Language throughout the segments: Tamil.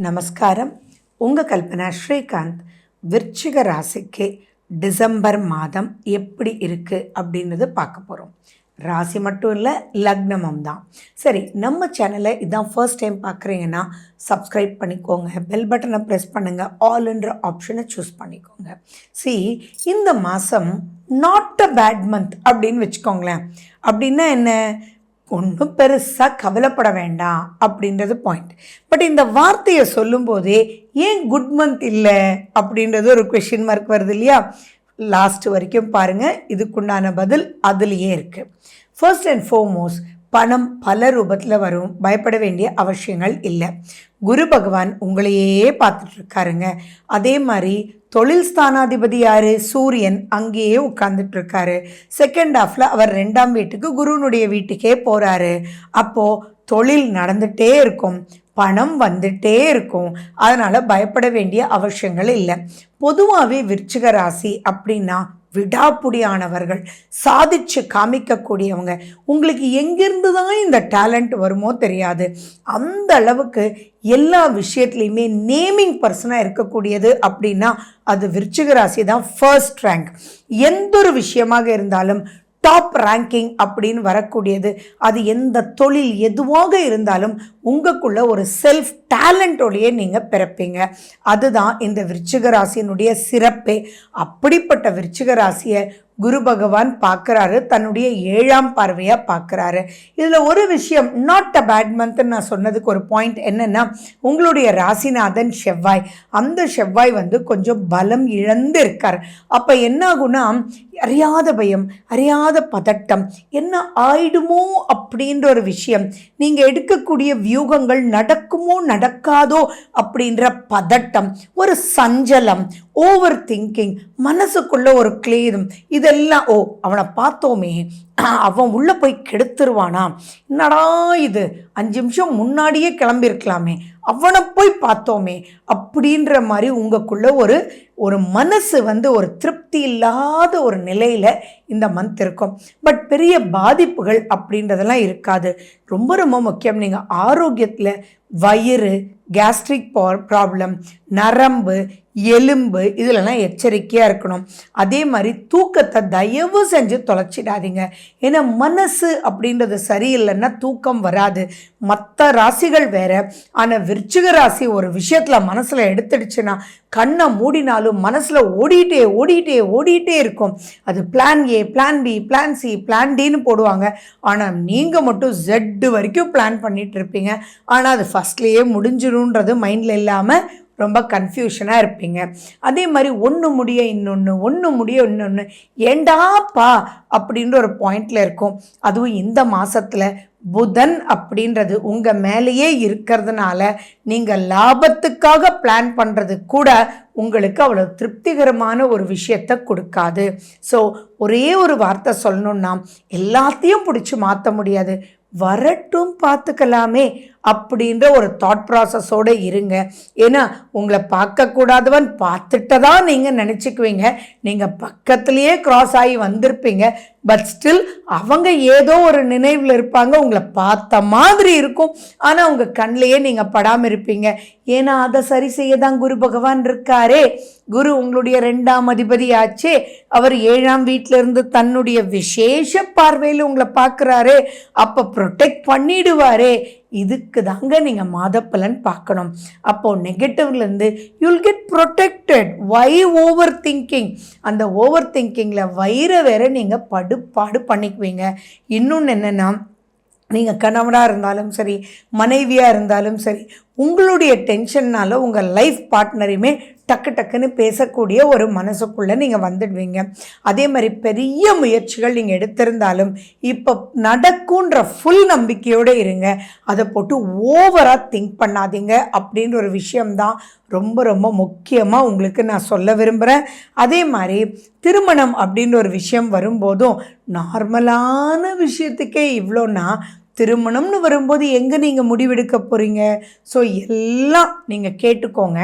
நமஸ்காரம். உங்கள் கல்பனா ஸ்ரீகாந்த். விருச்சிக ராசிக்கு டிசம்பர் மாதம் எப்படி இருக்குது அப்படின்றது பார்க்க போகிறோம். ராசி மட்டும் இல்லை, லக்னமும் தான். சரி, நம்ம சேனலை இதான் ஃபர்ஸ்ட் டைம் பார்க்குறீங்கன்னா சப்ஸ்கிரைப் பண்ணிக்கோங்க, பெல் பட்டனை ப்ரெஸ் பண்ணுங்கள், ஆல்ன்ற ஆப்ஷனை சூஸ் பண்ணிக்கோங்க. இந்த மாதம் நாட் அ பேட் மந்த் அப்படின்னு வச்சுக்கோங்களேன். அப்படின்னா என்ன, ஒன்றும் பெருசாக கவலைப்பட வேண்டாம் அப்படின்றது பாயிண்ட். பட் இந்த வார்த்தையை சொல்லும்போதே ஏன் குட் மந்த் இல்லை அப்படின்றது ஒரு கொஷின் மார்க் வருது இல்லையா? லாஸ்ட் வரைக்கும் பாருங்கள், இதுக்குண்டான பதில் அதுலேயே இருக்குது. ஃபர்ஸ்ட் அண்ட் ஃபோர்மோஸ்ட், பணம் பல ரூபத்தில் வரும், பயப்பட வேண்டிய அவசியங்கள் இல்லை. குரு பகவான் உங்களையே பார்த்துட்ருக்காருங்க. அதே மாதிரி தொழில் ஸ்தானாதிபதி யார்? சூரியன் அங்கேயே உட்கார்ந்துட்டுருக்காரு. செகண்ட் ஹாஃபில் அவர் 2ஆம் வீட்டுக்கு, குருனுடைய வீட்டுக்கே போகிறாரு. அப்போது தொழில் நடந்துகிட்டே இருக்கும், பணம் வந்துட்டே இருக்கும். அதனால் பயப்பட வேண்டிய அவசியங்கள் இல்லை. பொதுவாகவே விருச்சிக ராசி அப்படின்னா விடாப்புடியானவர்கள், சாதிச்சு காமிக்கக்கூடியவங்க. உங்களுக்கு எங்கேருந்து தான் இந்த டேலண்ட் வருமோ தெரியாது. அந்த அளவுக்கு எல்லா விஷயத்துலையுமே நேமிங் பர்சனாக இருக்கக்கூடியது அப்படின்னா அது விருச்சிக ராசி தான் ஃபர்ஸ்ட் ரேங்க். எந்த ஒரு விஷயமாக இருந்தாலும் டாப் ரேங்கிங் அப்படின்னு வரக்கூடியது. அது எந்த தொழில் எதுவாக இருந்தாலும் உங்களுக்குள்ள ஒரு செல்ஃப் டேலண்டோடையே நீங்கள் பிறப்பீங்க. அதுதான் இந்த விருச்சிக ராசியினுடைய சிறப்பே. அப்படிப்பட்ட விருச்சிக ராசியை குரு பகவான் பார்க்குறாரு, தன்னுடைய 7ஆம் பார்வையாக பார்க்குறாரு. இதில் ஒரு விஷயம், நாட் அ பேட் மந்த்ன்னு நான் சொன்னதுக்கு ஒரு பாயிண்ட் என்னென்னா, உங்களுடைய ராசிநாதன் செவ்வாய், அந்த செவ்வாய் கொஞ்சம் பலம் இழந்து இருக்கார். அப்போ என்ன ஆகுனா, அறியாத பயம், அறியாத பதட்டம், என்ன ஆயிடுமோ அப்படின்ற ஒரு விஷயம், நீங்கள் எடுக்கக்கூடிய வியூகங்கள் நடக்குமோ நடக்காதோ அப்படின்ற பதட்டம், ஒரு சஞ்சலம், ஓவர் திங்கிங், மனசுக்குள்ள ஒரு கிளேதம், இதெல்லாம் அவனை பார்த்தோமே, அவன் உள்ளே போய் கெடுத்துருவானா, என்னடா இது 5 நிமிஷம் முன்னாடியே கிளம்பியிருக்கலாமே, அவனை போய் பார்த்தோமே அப்படின்ற மாதிரி உங்களுக்குள்ள ஒரு மனசு ஒரு திருப்தி இல்லாத ஒரு நிலையில் இந்த மந்த் இருக்கும். பட் பெரிய பாதிப்புகள் அப்படின்றதெல்லாம் இருக்காது. ரொம்ப ரொம்ப முக்கியம், நீங்கள் ஆரோக்கியத்தில் வயிறு, கேஸ்ட்ரிக் ப்ராப்ளம், நரம்பு, எலும்பு இதிலெல்லாம் எச்சரிக்கையாக இருக்கணும். அதே மாதிரி தூக்கத்தை தயவு செஞ்சு தொலைச்சிடாதீங்க. ஏன்னா மனசு அப்படின்றது சரியில்லைன்னா தூக்கம் வராது. மற்ற ராசிகள் வேற, ஆனால் விருச்சிக ராசி ஒரு விஷயத்தில் மனசில் எடுத்துடுச்சுன்னா கண்ணை மூடினாலும் மனசில் ஓடிட்டே இருக்கும். அது plan A, plan B, plan C, plan டின்னு போடுவாங்க. ஆனால் நீங்கள் மட்டும் Z வரைக்கும் பிளான் பண்ணிட்டு இருப்பீங்க. ஆனால் அது ஃபஸ்ட்லேயே முடிஞ்சிடும்ன்றது மைண்டில் இல்லாமல் ரொம்ப கன்ஃபியூஷனாக இருப்பீங்க. அதே மாதிரி ஒன்று முடிய இன்னொன்று ஏண்டாப்பா அப்படின்ற ஒரு பாயிண்டில் இருக்கும். அதுவும் இந்த மாதத்தில் புதன் அப்படின்றது உங்கள் மேலேயே இருக்கிறதுனால நீங்கள் லாபத்துக்காக பிளான் பண்ணுறது கூட உங்களுக்கு அவ்வளோ திருப்திகரமான ஒரு விஷயத்தை கொடுக்காது. ஸோ ஒரே ஒரு வார்த்தை சொல்லணுன்னா, எல்லாத்தையும் பிடிச்சி மாற்ற முடியாது, வரட்டும் பார்த்துக்கலாமே அப்படின்ற ஒரு தாட் ப்ராசஸோடு இருங்க. ஏன்னா உங்களை பார்க்கக்கூடாதவன் பார்த்துட்டதான் நீங்கள் நினச்சிக்குவீங்க. நீங்கள் பக்கத்துலேயே கிராஸ் ஆகி வந்திருப்பீங்க. பட் ஸ்டில் அவங்க ஏதோ ஒரு நினைவில் இருப்பாங்க, உங்களை பார்த்த மாதிரி இருக்கும், ஆனால் உங்கள் கண்ணிலேயே நீங்கள் படாமல் இருப்பீங்க. ஏன்னா அதை சரி செய்ய தான் குரு பகவான் இருக்காரே. குரு உங்களுடைய 2ஆம் அதிபதி ஆச்சே. அவர் 7ஆம் வீட்டிலிருந்து தன்னுடைய விசேஷ பார்வையில் உங்களை பார்க்குறாரு. அப்போ ப்ரொடெக்ட் பண்ணிடுவாரே. இதுக்கு தாங்க நீங்கள் மாதப்பலன் பார்க்கணும். அப்போது நெகட்டிவ்லேருந்து யூல் கெட் ப்ரொடெக்டட். வை ஓவர் திங்கிங்? அந்த ஓவர் திங்கிங்கில் வயிறை வேற நீங்கள் பாடு பண்ணிக்குவீங்க. இன்னொன்று என்னென்னா, நீங்கள் கணவனாக இருந்தாலும் சரி, மனைவியாக இருந்தாலும் சரி, உங்களுடைய டென்ஷன்னால் உங்கள் லைஃப் பார்ட்னரையுமே டக்குன்னு பேசக்கூடிய ஒரு மனசுக்குள்ளே நீங்கள் வந்துடுவீங்க. அதே மாதிரி பெரிய முயற்சிகள் நீங்கள் எடுத்திருந்தாலும் இப்போ நடக்குன்ற ஃபுல் நம்பிக்கையோடு இருங்க. அதை போட்டு ஓவராக திங்க் பண்ணாதீங்க அப்படின்ற ஒரு விஷயம்தான் ரொம்ப ரொம்ப முக்கியமாக உங்களுக்கு நான் சொல்ல விரும்புகிறேன். அதே மாதிரி திருமணம் அப்படின்ற ஒரு விஷயம் வரும்போதும் நார்மலான விஷயத்துக்கே இவ்வளோன்னா, திருமணம்னு வரும்போது எங்கே நீங்கள் முடிவெடுக்க போகிறீங்க? ஸோ எல்லாம் நீங்கள் கேட்டுக்கோங்க.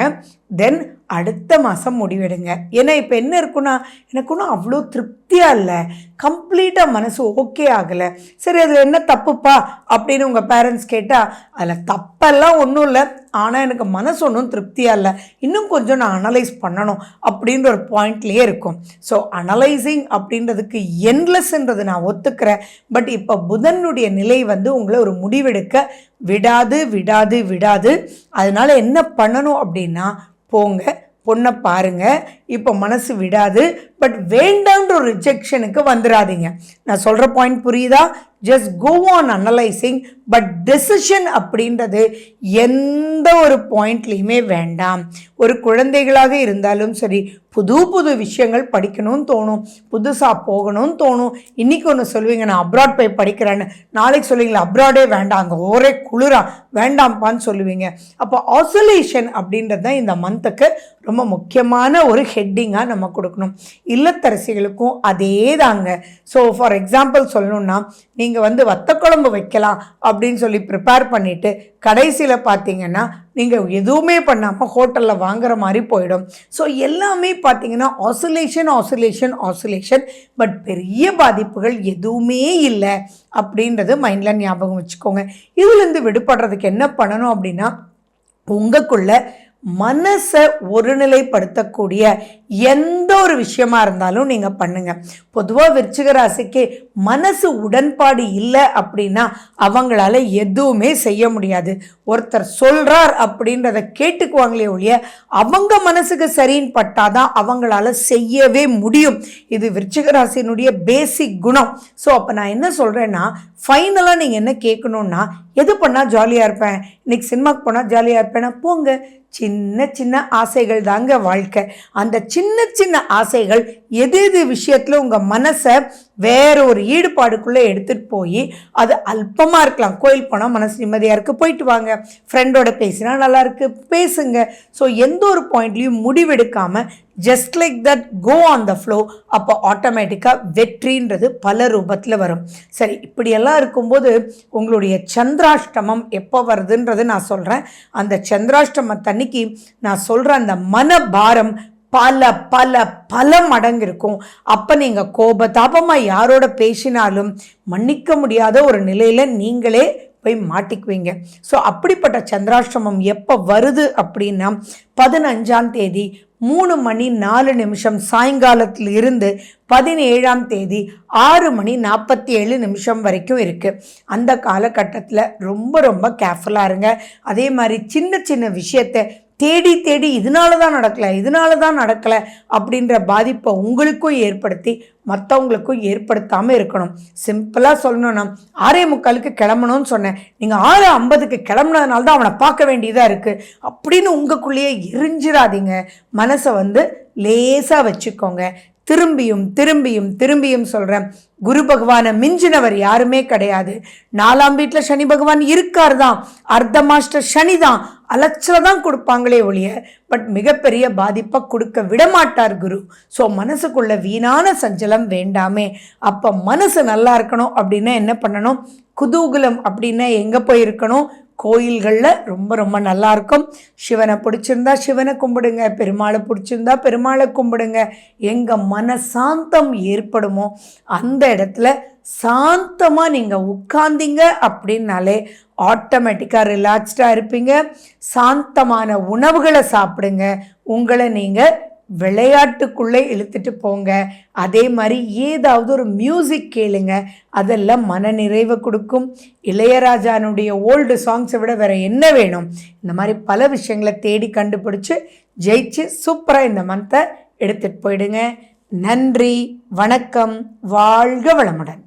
தென் அடுத்த மாதம் முடிவெடுங்க. ஏன்னா இப்போ என்ன இருக்குன்னா, எனக்கு ஒன்றும் அவ்வளோ திருப்தியாக இல்லை, கம்ப்ளீட்டாக மனசு ஓகே ஆகலை, சரி அதில் என்ன தப்புப்பா அப்படின்னு உங்கள் பேரண்ட்ஸ் கேட்டால், அதில் தப்பெல்லாம் ஒன்றும் இல்லை, ஆனால் எனக்கு மனசு ஒன்றும் திருப்தியாக இல்லை, இன்னும் கொஞ்சம் நான் அனலைஸ் பண்ணணும் அப்படின்ற ஒரு பாயிண்ட்லேயே இருக்கும். ஸோ அனலைசிங் அப்படின்றதுக்கு என்லெஸ்ன்றது நான் ஒத்துக்கிறேன். பட் இப்போ புதனுடைய நிலை வந்து உங்களை ஒரு முடிவெடுக்க விடாது விடாது விடாது. அதனால என்ன பண்ணணும் அப்படின்னா, போங்க பொண்ணை பாருங்க, இப்போ மனசு விடாது, பட் வேண்டான்ற ஒரு ரிஜெக்ஷனுக்கு வந்துடாதீங்க. நான் சொல்கிற பாயிண்ட் புரியுதா? Just go on analysing, but decision அப்படின்றது எந்த ஒரு பாயிண்ட்லேயுமே வேண்டாம். ஒரு குழந்தைகளாக இருந்தாலும் சரி, புது புது விஷயங்கள் படிக்கணும்னு தோணும், புதுசாக போகணும்னு தோணும். இன்றைக்கி ஒன்று சொல்லுவீங்க, நான் அப்ராட் போய் படிக்கிறேன்னு, நாளைக்கு சொல்லுவீங்களா அப்ராடே வேண்டாம், அங்கே ஒரே குளிரா வேண்டாம்ப்பான்னு சொல்லுவீங்க. அப்போ ஆசோலேஷன் அப்படின்றது தான் இந்த மந்த்துக்கு ரொம்ப முக்கியமான ஒரு ஹெட்டிங்காக நம்ம கொடுக்கணும். இல்லத்தரசிகளுக்கும் அதே தாங்க. ஸோ ஃபார் எக்ஸாம்பிள் சொல்லணுன்னா, நீங்கள் வந்து வத்த குழம்பு வைக்கலாம் அப்படின்னு சொல்லி ப்ரிப்பேர் பண்ணிவிட்டு கடைசியில் பார்த்தீங்கன்னா நீங்கள் எதுவுமே பண்ணாமல் ஹோட்டலில் வாங்குற மாதிரி போயிடும். ஸோ எல்லாமே பார்த்தீங்கன்னா ஆசோலேஷன் ஆசோலேஷன் ஆசோலேஷன், பட் பெரிய பாதிப்புகள் எதுவுமே இல்லை அப்படின்றது மைண்டில் ஞாபகம் வச்சுக்கோங்க. இதுலேருந்து விடுபடுறதுக்கு என்ன பண்ணணும் அப்படின்னா, உங்களுக்குள்ள மனசை ஒருநிலைப்படுத்தக்கூடிய எந்த ஒரு விஷயமா இருந்தாலும் நீங்கள் பண்ணுங்க. பொதுவாக விருச்சிக ராசிக்கு மனசு உடன்பாடு இல்லை அப்படின்னா அவங்களால எதுவுமே செய்ய முடியாது. ஒருத்தர் சொல்றார் அப்படின்றத கேட்டுக்குவாங்களே ஒழிய அவங்க மனசுக்கு சரின்னு பட்டாதான் அவங்களால செய்யவே முடியும். இது விருச்சிக ராசியினுடைய பேசிக் குணம். ஸோ அப்போ நான் என்ன சொல்கிறேன்னா, ஃபைனலாக நீங்கள் என்ன கேட்கணுன்னா, எது பண்ணால் ஜாலியாக இருப்பேன், இன்னைக்கு சினிமாக்கு போனால் ஜாலியாக இருப்பேன்னா போங்க. சின்ன சின்ன ஆசைகள் தாங்க வாழ்க்கை. அந்த சின்ன சின்ன ஆசைகள் எது எது விஷயத்தில் உங்கள் மனசை வேற ஒரு ஈடுபாடுக்குள்ளே எடுத்துகிட்டு போய் அது அல்பமாக இருக்கலாம். கோயில் போனால் மனசு நிம்மதியாக இருக்குது, போயிட்டு வாங்க. ஃப்ரெண்டோட பேசினா நல்லா இருக்குது, பேசுங்க. ஸோ எந்த ஒரு பாயிண்ட்லேயும் முடிவெடுக்காமல் just like that go on the flow. அப்போ ஆட்டோமேட்டிக்காக வெற்றின்றது பல ரூபத்தில் வரும். சரி, இப்படியெல்லாம் இருக்கும்போது உங்களுடைய சந்திராஷ்டமம் எப்போ வருதுன்றது நான் சொல்கிறேன். அந்த சந்திராஷ்டமத்தன்னைக்கு நான் சொல்கிற அந்த மனபாரம் பல பல பல மடங்கு இருக்கும். அப்போ நீங்கள் கோபதாபமாக யாரோட பேசினாலும் மன்னிக்க முடியாத ஒரு நிலையில் நீங்களே போய் மாட்டிக்குவீங்க. ஸோ அப்படிப்பட்ட சந்திராஷ்டமம் எப்போ வருது அப்படின்னா 15ஆம் தேதி 3:04 சாயங்காலத்தில் இருந்து 17ஆம் தேதி 6:47 வரைக்கும் இருக்குது. அந்த காலகட்டத்தில் ரொம்ப ரொம்ப கேர்ஃபுல்லாக இருங்க. அதே மாதிரி சின்ன சின்ன விஷயத்தை தேடி தேடி இதனால தான் நடக்கலை அப்படின்ற பாதிப்பை உங்களுக்கும் ஏற்படுத்தி மற்றவங்களுக்கும் ஏற்படுத்தாமல் இருக்கணும். சிம்பிளாக சொல்லணும்னா, 6:45 கிளம்பணும்னு சொன்னேன், நீங்கள் 6:50 கிளம்புனதுனால தான் அவனை பார்க்க வேண்டியதாக இருக்குது அப்படின்னு உங்களுக்குள்ளேயே எரிஞ்சிடாதீங்க. மனசை வந்து லேசாக வச்சுக்கோங்க. திரும்பியும் திரும்பியும் திரும்பியும் சொல்கிறேன், குரு பகவானை மிஞ்சினவர் யாருமே கிடையாது. 4ஆம் வீட்டில் சனி பகவான் இருக்கார் தான், அர்த்த மாஸ்டர் சனி தான், அலட்சில தான் கொடுப்பாங்களே ஒழிய பட் மிகப்பெரிய பாதிப்பை கொடுக்க விடமாட்டார் குரு. ஸோ மனசுக்குள்ள வீணான சஞ்சலம் வேண்டாமே. அப்போ மனசு நல்லா இருக்கணும் அப்படின்னா என்ன பண்ணணும்? குதூகலம் அப்படின்னா எங்கே போய் இருக்கணும்? கோயில்களில் ரொம்ப ரொம்ப நல்லா இருக்கும். சிவனை பிடிச்சிருந்தா சிவனை கும்பிடுங்க, பெருமாளை பிடிச்சிருந்தா பெருமாளை கும்பிடுங்க. எங்கள் மனசாந்தம் ஏற்படுமோ அந்த இடத்துல சாந்தமாக நீங்கள் உட்கார்ந்தீங்க அப்படின்னாலே ஆட்டோமேட்டிக்காக ரிலாக்ஸ்டாக இருப்பீங்க. சாந்தமான உணவுகளை சாப்பிடுங்க, உங்களை நீங்கள் விளையாட்டுக்குள்ளே இழுத்துட்டு போங்க. அதே மாதிரி ஏதாவது ஒரு மியூசிக் கேளுங்க, அதெல்லாம் மன நிறைவை கொடுக்கும். இளையராஜானுடைய ஓல்டு சாங்ஸை விட வேறு என்ன வேணும்? இந்த மாதிரி பல விஷயங்களை தேடி கண்டுபிடிச்சி ஜெயிச்சு சூப்பராக இந்த மந்த்தை எடுத்துகிட்டு போயிடுங்க. நன்றி, வணக்கம், வாழ்க வளமுடன்.